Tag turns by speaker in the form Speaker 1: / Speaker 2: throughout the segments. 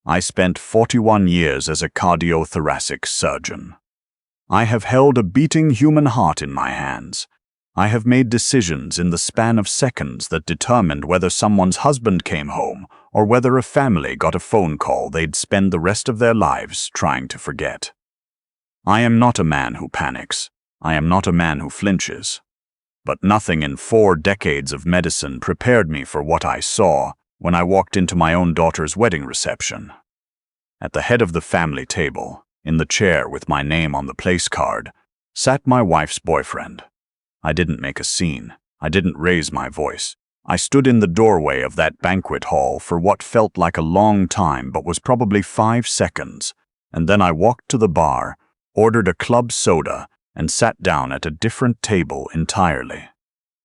Speaker 1: I spent 41 years as a cardiothoracic surgeon. I have held a beating human heart in my hands. I have made decisions in the span of seconds that determined whether someone's husband came home or whether a family got a phone call they'd spend the rest of their lives trying to forget. I am not a man who panics. I am not a man who flinches. But nothing in 4 decades of medicine prepared me for what I saw when I walked into my own daughter's wedding reception. At the head of the family table, in the chair with my name on the place card, sat my wife's boyfriend. I didn't make a scene. I didn't raise my voice. I stood in the doorway of that banquet hall for what felt like a long time but was probably 5 seconds, and then I walked to the bar, ordered a club soda, and sat down at a different table entirely.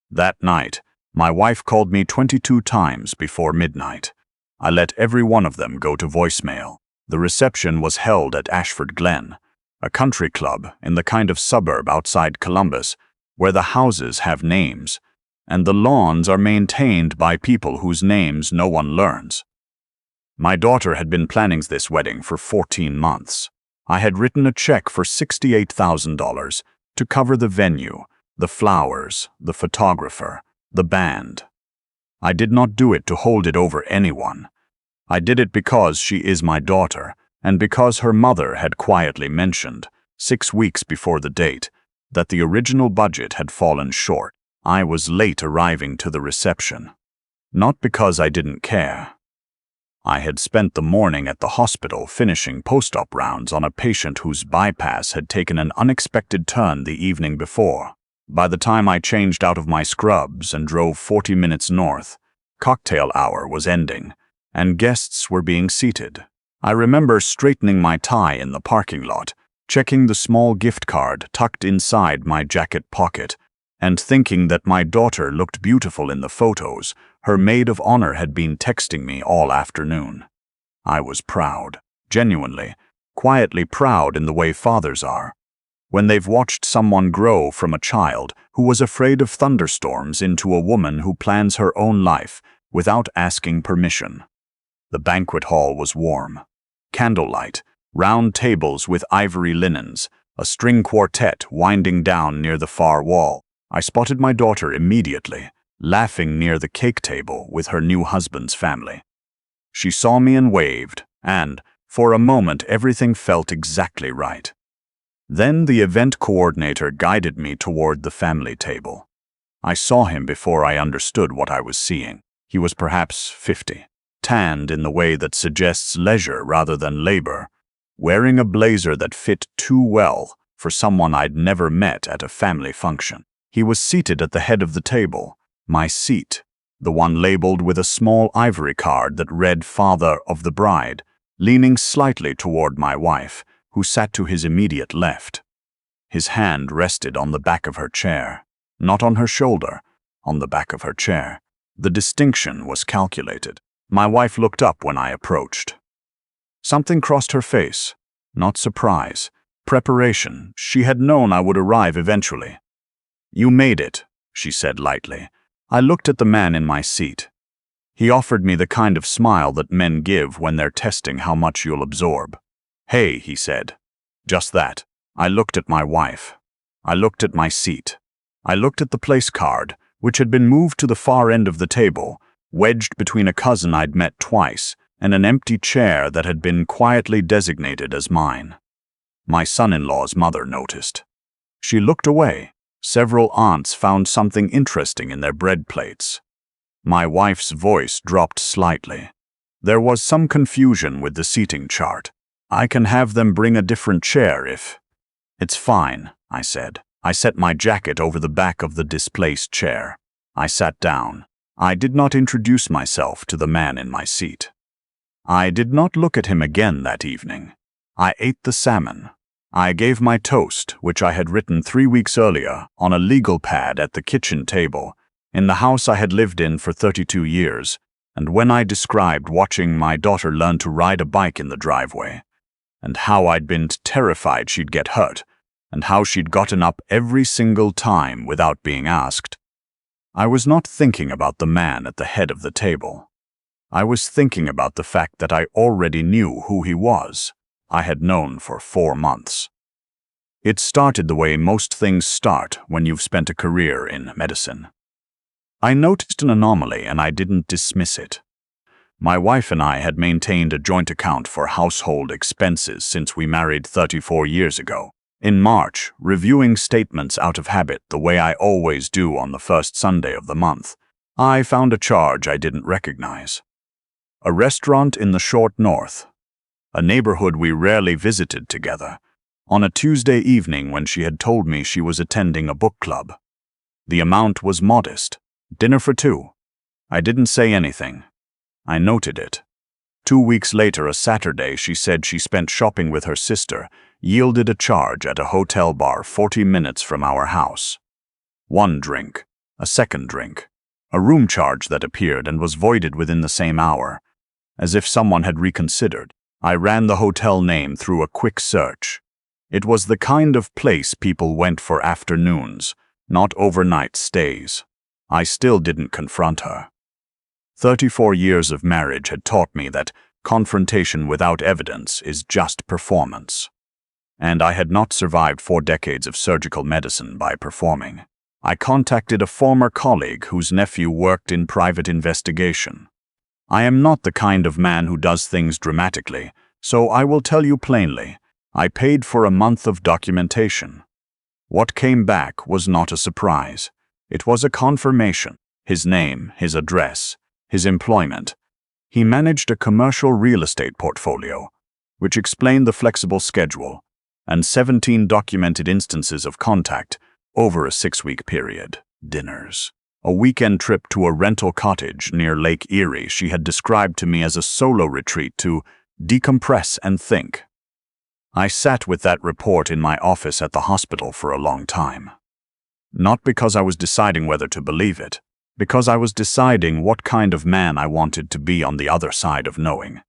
Speaker 1: That night, my wife called me 22 times before midnight. I let every one of them go to voicemail. The reception was held at Ashford Glen, a country club in the kind of suburb outside Columbus where the houses have names, and the lawns are maintained by people whose names no one learns. My daughter had been planning this wedding for 14 months. I had written a check for $68,000 to cover the venue, the flowers, the photographer, the band. I did not do it to hold it over anyone. I did it because she is my daughter, and because her mother had quietly mentioned, 6 weeks before the date, that the original budget had fallen short. I was late arriving to the reception. Not because I didn't care. I had spent the morning at the hospital finishing post-op rounds on a patient whose bypass had taken an unexpected turn the evening before. By the time I changed out of my scrubs and drove 40 minutes north, cocktail hour was ending, and guests were being seated. I remember straightening my tie in the parking lot, checking the small gift card tucked inside my jacket pocket, and thinking that my daughter looked beautiful in the photos her maid of honor had been texting me all afternoon. I was proud, genuinely, quietly proud in the way fathers are, when they've watched someone grow from a child who was afraid of thunderstorms into a woman who plans her own life without asking permission. The banquet hall was warm. Candlelight, round tables with ivory linens, a string quartet winding down near the far wall. I spotted my daughter immediately, laughing near the cake table with her new husband's family. She saw me and waved, and, for a moment, everything felt exactly right. Then the event coordinator guided me toward the family table. I saw him before I understood what I was seeing. He was perhaps 50, tanned in the way that suggests leisure rather than labor, wearing a blazer that fit too well for someone I'd never met at a family function. He was seated at the head of the table, my seat, the one labeled with a small ivory card that read Father of the Bride, leaning slightly toward my wife, who sat to his immediate left. His hand rested on the back of her chair, not on her shoulder, on the back of her chair. The distinction was calculated. My wife looked up when I approached. Something crossed her face, not surprise, preparation. She had known I would arrive eventually. "You made it," she said lightly. I looked at the man in my seat. He offered me the kind of smile that men give when they're testing how much you'll absorb. "Hey," he said. Just that. I looked at my wife. I looked at my seat. I looked at the place card, which had been moved to the far end of the table, wedged between a cousin I'd met twice and an empty chair that had been quietly designated as mine. My son-in-law's mother noticed. She looked away. Several aunts found something interesting in their bread plates. My wife's voice dropped slightly. There was some confusion with the seating chart. "I can have them bring a different chair if—" "It's fine," I said. I set my jacket over the back of the displaced chair. I sat down. I did not introduce myself to the man in my seat. I did not look at him again that evening. I ate the salmon. I gave my toast, which I had written 3 weeks earlier, on a legal pad at the kitchen table, in the house I had lived in for 32 years, and when I described watching my daughter learn to ride a bike in the driveway, and how I'd been terrified she'd get hurt, and how she'd gotten up every single time without being asked, I was not thinking about the man at the head of the table. I was thinking about the fact that I already knew who he was. I had known for 4 months. It started the way most things start when you've spent a career in medicine. I noticed an anomaly and I didn't dismiss it. My wife and I had maintained a joint account for household expenses since we married 34 years ago. In March, reviewing statements out of habit the way I always do on the first Sunday of the month, I found a charge I didn't recognize. A restaurant in the short north, a neighborhood we rarely visited together, on a Tuesday evening when she had told me she was attending a book club. The amount was modest, dinner for 2. I didn't say anything. I noted it. 2 weeks later, a Saturday, she said she spent shopping with her sister, yielded a charge at a hotel bar 40 minutes from our house. 1 drink, a second drink, a room charge that appeared and was voided within the same hour. As if someone had reconsidered, I ran the hotel name through a quick search. It was the kind of place people went for afternoons, not overnight stays. I still didn't confront her. 34 years of marriage had taught me that confrontation without evidence is just performance. And I had not survived 4 decades of surgical medicine by performing. I contacted a former colleague whose nephew worked in private investigation. I am not the kind of man who does things dramatically, so I will tell you plainly, I paid for a month of documentation. What came back was not a surprise. It was a confirmation. His name, his address, his employment. He managed a commercial real estate portfolio, which explained the flexible schedule, and 17 documented instances of contact over a 6-week period. Dinners. A weekend trip to a rental cottage near Lake Erie she had described to me as a solo retreat to decompress and think. I sat with that report in my office at the hospital for a long time. Not because I was deciding whether to believe it, because I was deciding what kind of man I wanted to be on the other side of knowing.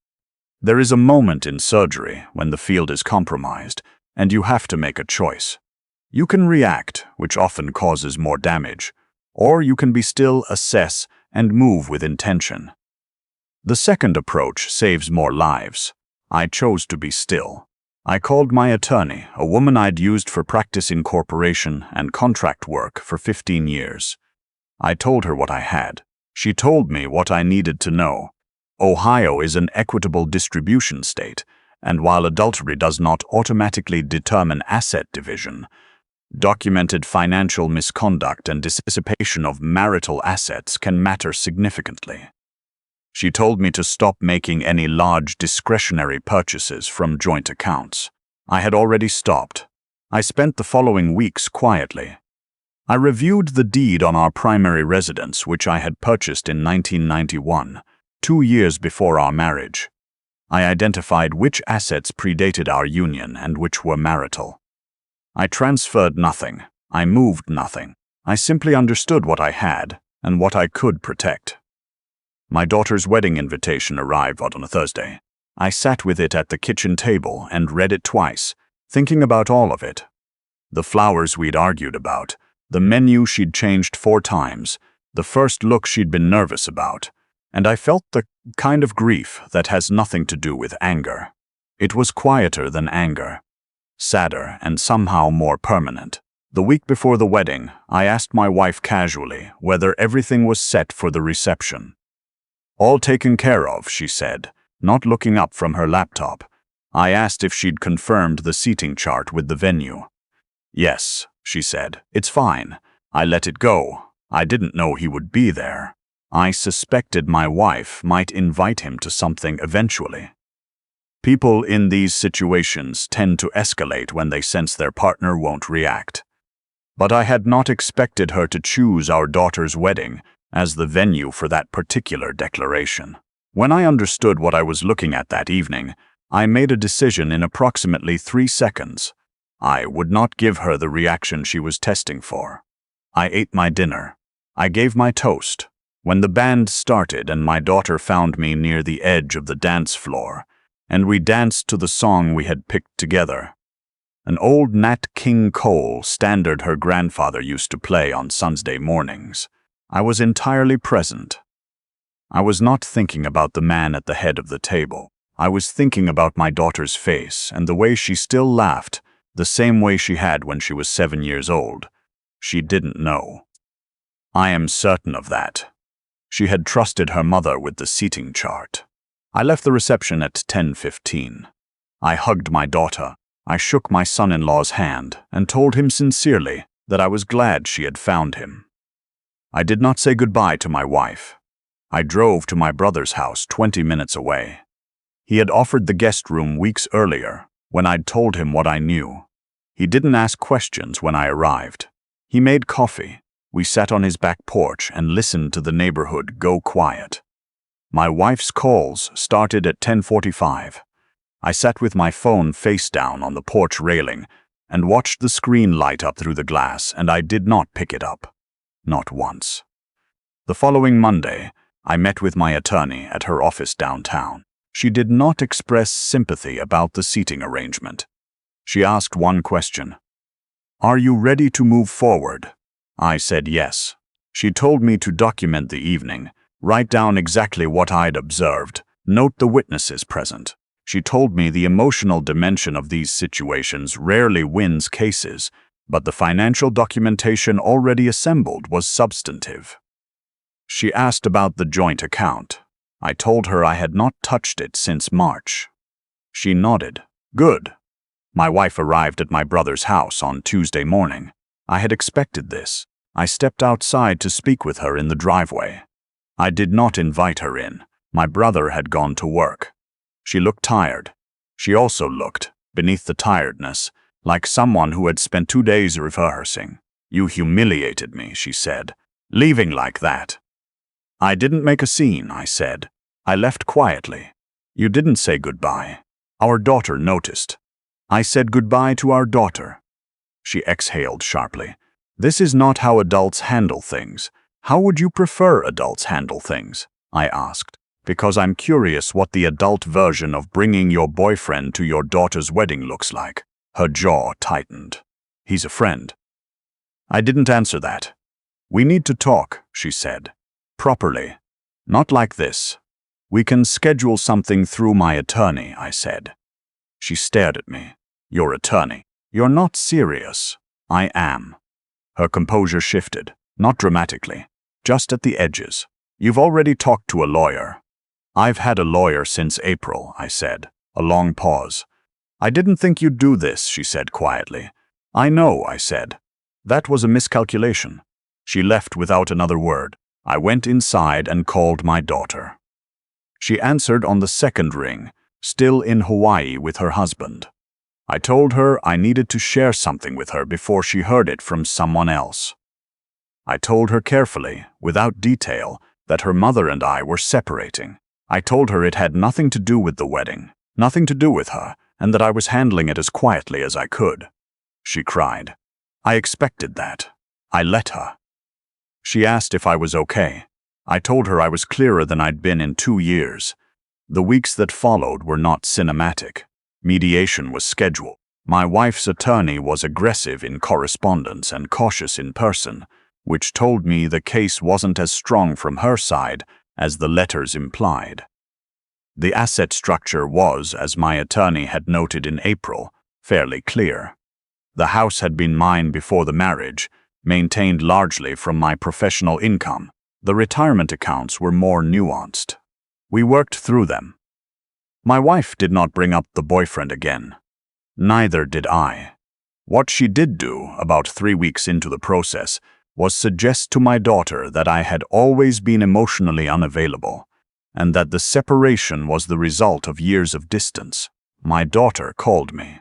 Speaker 1: There is a moment in surgery when the field is compromised, and you have to make a choice. You can react, which often causes more damage, or you can be still, assess, and move with intention. The second approach saves more lives. I chose to be still. I called my attorney, a woman I'd used for practice incorporation and contract work for 15 years. I told her what I had. She told me what I needed to know. Ohio is an equitable distribution state, and while adultery does not automatically determine asset division, documented financial misconduct and dissipation of marital assets can matter significantly. She told me to stop making any large discretionary purchases from joint accounts. I had already stopped. I spent the following weeks quietly. I reviewed the deed on our primary residence, which I had purchased in 1991, 2 years before our marriage. I identified which assets predated our union and which were marital. I transferred nothing. I moved nothing. I simply understood what I had and what I could protect. My daughter's wedding invitation arrived on a Thursday. I sat with it at the kitchen table and read it twice, thinking about all of it. The flowers we'd argued about, the menu she'd changed 4 times, the first look she'd been nervous about, and I felt the kind of grief that has nothing to do with anger. It was quieter than anger. Sadder and somehow more permanent. The week before the wedding, I asked my wife casually whether everything was set for the reception. All taken care of, she said, not looking up from her laptop. I asked if she'd confirmed the seating chart with the venue. Yes, she said, it's fine. I let it go. I didn't know he would be there. I suspected my wife might invite him to something eventually. People in these situations tend to escalate when they sense their partner won't react. But I had not expected her to choose our daughter's wedding as the venue for that particular declaration. When I understood what I was looking at that evening, I made a decision in approximately 3 seconds. I would not give her the reaction she was testing for. I ate my dinner. I gave my toast. When the band started and my daughter found me near the edge of the dance floor, and we danced to the song we had picked together. An old Nat King Cole standard her grandfather used to play on Sunday mornings. I was entirely present. I was not thinking about the man at the head of the table. I was thinking about my daughter's face and the way she still laughed, the same way she had when she was 7 years old. She didn't know. I am certain of that. She had trusted her mother with the seating chart. I left the reception at 10:15. I hugged my daughter. I shook my son-in-law's hand and told him sincerely that I was glad she had found him. I did not say goodbye to my wife. I drove to my brother's house 20 minutes away. He had offered the guest room weeks earlier, when I'd told him what I knew. He didn't ask questions when I arrived. He made coffee. We sat on his back porch and listened to the neighborhood go quiet. My wife's calls started at 10:45. I sat with my phone face down on the porch railing and watched the screen light up through the glass, and I did not pick it up. Not once. The following Monday, I met with my attorney at her office downtown. She did not express sympathy about the seating arrangement. She asked one question. "Are you ready to move forward?" I said yes. She told me to document the evening, write down exactly what I'd observed, note the witnesses present. She told me the emotional dimension of these situations rarely wins cases, but the financial documentation already assembled was substantive. She asked about the joint account. I told her I had not touched it since March. She nodded. Good. My wife arrived at my brother's house on Tuesday morning. I had expected this. I stepped outside to speak with her in the driveway. I did not invite her in. My brother had gone to work. She looked tired. She also looked, beneath the tiredness, like someone who had spent 2 days rehearsing. "You humiliated me," she said, "leaving like that." "I didn't make a scene," I said. "I left quietly." "You didn't say goodbye." "Our daughter noticed." "I said goodbye to our daughter." She exhaled sharply. "This is not how adults handle things." "How would you prefer adults handle things?" I asked, because I'm curious what the adult version of bringing your boyfriend to your daughter's wedding looks like. Her jaw tightened. "He's a friend." I didn't answer that. "We need to talk," she said. "Properly. Not like this." "We can schedule something through my attorney," I said. She stared at me. "Your attorney? You're not serious." "I am." Her composure shifted, not dramatically, just at the edges. "You've already talked to a lawyer." "I've had a lawyer since April," I said. A long pause. "I didn't think you'd do this," she said quietly. "I know," I said. "That was a miscalculation." She left without another word. I went inside and called my daughter. She answered on the second ring, still in Hawaii with her husband. I told her I needed to share something with her before she heard it from someone else. I told her carefully, without detail, that her mother and I were separating. I told her it had nothing to do with the wedding, nothing to do with her, and that I was handling it as quietly as I could. She cried. I expected that. I let her. She asked if I was okay. I told her I was clearer than I'd been in 2 years. The weeks that followed were not cinematic. Mediation was scheduled. My wife's attorney was aggressive in correspondence and cautious in person, which told me the case wasn't as strong from her side as the letters implied. The asset structure was, as my attorney had noted in April, fairly clear. The house had been mine before the marriage, maintained largely from my professional income. The retirement accounts were more nuanced. We worked through them. My wife did not bring up the boyfriend again. Neither did I. What she did do, about 3 weeks into the process, was suggest to my daughter that I had always been emotionally unavailable, and that the separation was the result of years of distance. My daughter called me.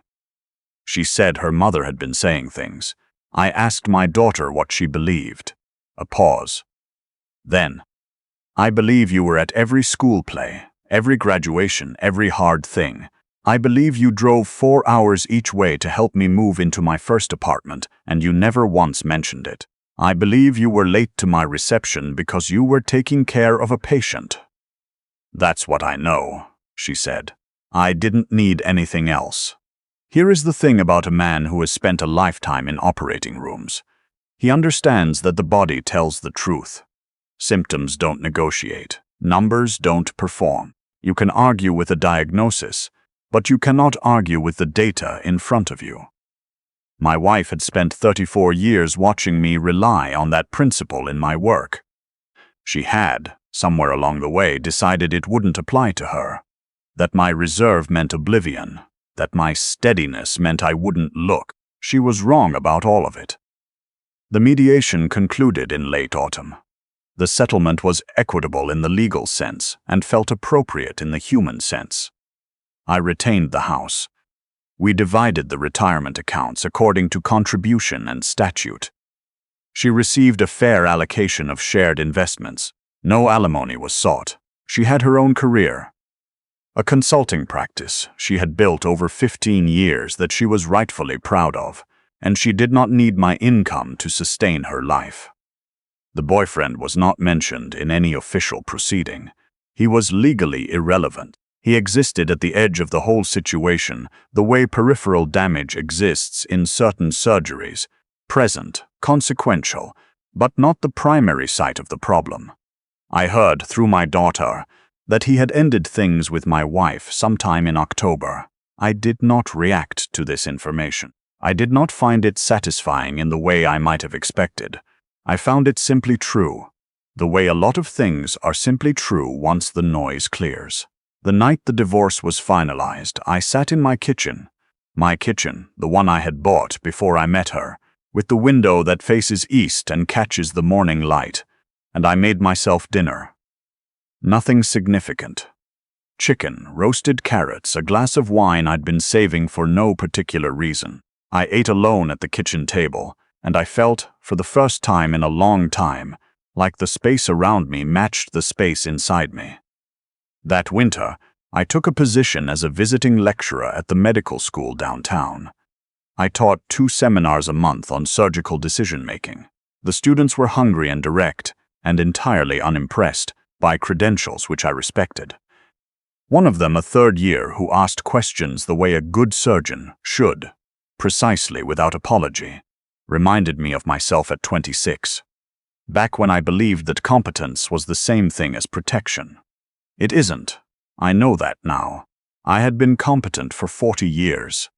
Speaker 1: She said her mother had been saying things. I asked my daughter what she believed. A pause. Then, "I believe you were at every school play, every graduation, every hard thing. I believe you drove 4 hours each way to help me move into my first apartment, and you never once mentioned it. I believe you were late to my reception because you were taking care of a patient." "That's what I know," she said. "I didn't need anything else." Here is the thing about a man who has spent a lifetime in operating rooms. He understands that the body tells the truth. Symptoms don't negotiate. Numbers don't perform. You can argue with a diagnosis, but you cannot argue with the data in front of you. My wife had spent 34 years watching me rely on that principle in my work. She had, somewhere along the way, decided it wouldn't apply to her, that my reserve meant oblivion, that my steadiness meant I wouldn't look. She was wrong about all of it. The mediation concluded in late autumn. The settlement was equitable in the legal sense and felt appropriate in the human sense. I retained the house. We divided the retirement accounts according to contribution and statute. She received a fair allocation of shared investments. No alimony was sought. She had her own career. A consulting practice she had built over 15 years that she was rightfully proud of, and she did not need my income to sustain her life. The boyfriend was not mentioned in any official proceeding. He was legally irrelevant. He existed at the edge of the whole situation, the way peripheral damage exists in certain surgeries, present, consequential, but not the primary site of the problem. I heard through my daughter that he had ended things with my wife sometime in October. I did not react to this information. I did not find it satisfying in the way I might have expected. I found it simply true, the way a lot of things are simply true once the noise clears. The night the divorce was finalized, I sat in my kitchen, the one I had bought before I met her, with the window that faces east and catches the morning light, and I made myself dinner. Nothing significant. Chicken, roasted carrots, a glass of wine I'd been saving for no particular reason. I ate alone at the kitchen table, and I felt, for the first time in a long time, like the space around me matched the space inside me. That winter, I took a position as a visiting lecturer at the medical school downtown. I taught 2 seminars a month on surgical decision-making. The students were hungry and direct, and entirely unimpressed by credentials which I respected. One of them, a third year, who asked questions the way a good surgeon should, precisely without apology, reminded me of myself at 26, back when I believed that competence was the same thing as protection. It isn't. I know that now. I had been competent for 40 years.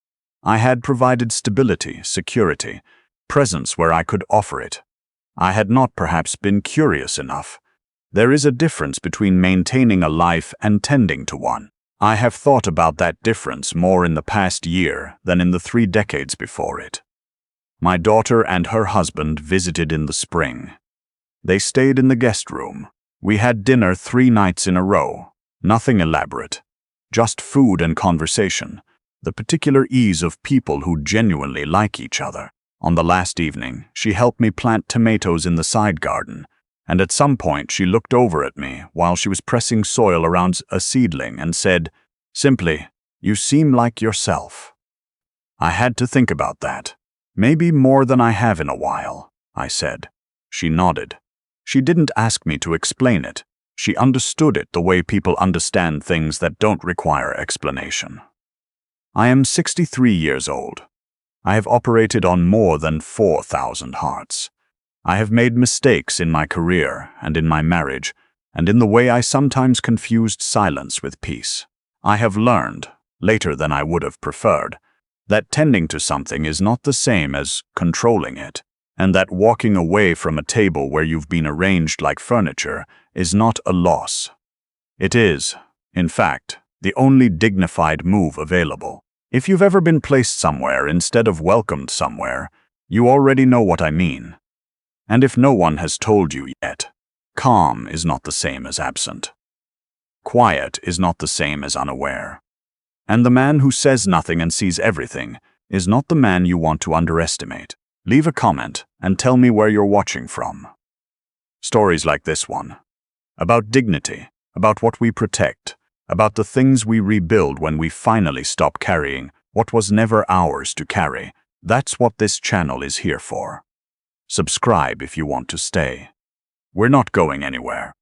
Speaker 1: I had provided stability, security, presence where I could offer it. I had not perhaps been curious enough. There is a difference between maintaining a life and tending to one. I have thought about that difference more in the past year than in the 3 decades before it. My daughter and her husband visited in the spring. They stayed in the guest room. We had dinner 3 nights in a row. Nothing elaborate. Just food and conversation. The particular ease of people who genuinely like each other. On the last evening, she helped me plant tomatoes in the side garden, and at some point she looked over at me while she was pressing soil around a seedling and said, simply, "You seem like yourself." I had to think about that. "Maybe more than I have in a while," I said. She nodded. She didn't ask me to explain it. She understood it the way people understand things that don't require explanation. I am 63 years old. I have operated on more than 4,000 hearts. I have made mistakes in my career and in my marriage, and in the way I sometimes confused silence with peace. I have learned, later than I would have preferred, that tending to something is not the same as controlling it, and that walking away from a table where you've been arranged like furniture is not a loss. It is, in fact, the only dignified move available. If you've ever been placed somewhere instead of welcomed somewhere, you already know what I mean. And if no one has told you yet, calm is not the same as absent. Quiet is not the same as unaware. And the man who says nothing and sees everything is not the man you want to underestimate. Leave a comment and tell me where you're watching from. Stories like this one, about dignity, about what we protect, about the things we rebuild when we finally stop carrying what was never ours to carry, that's what this channel is here for. Subscribe if you want to stay. We're not going anywhere.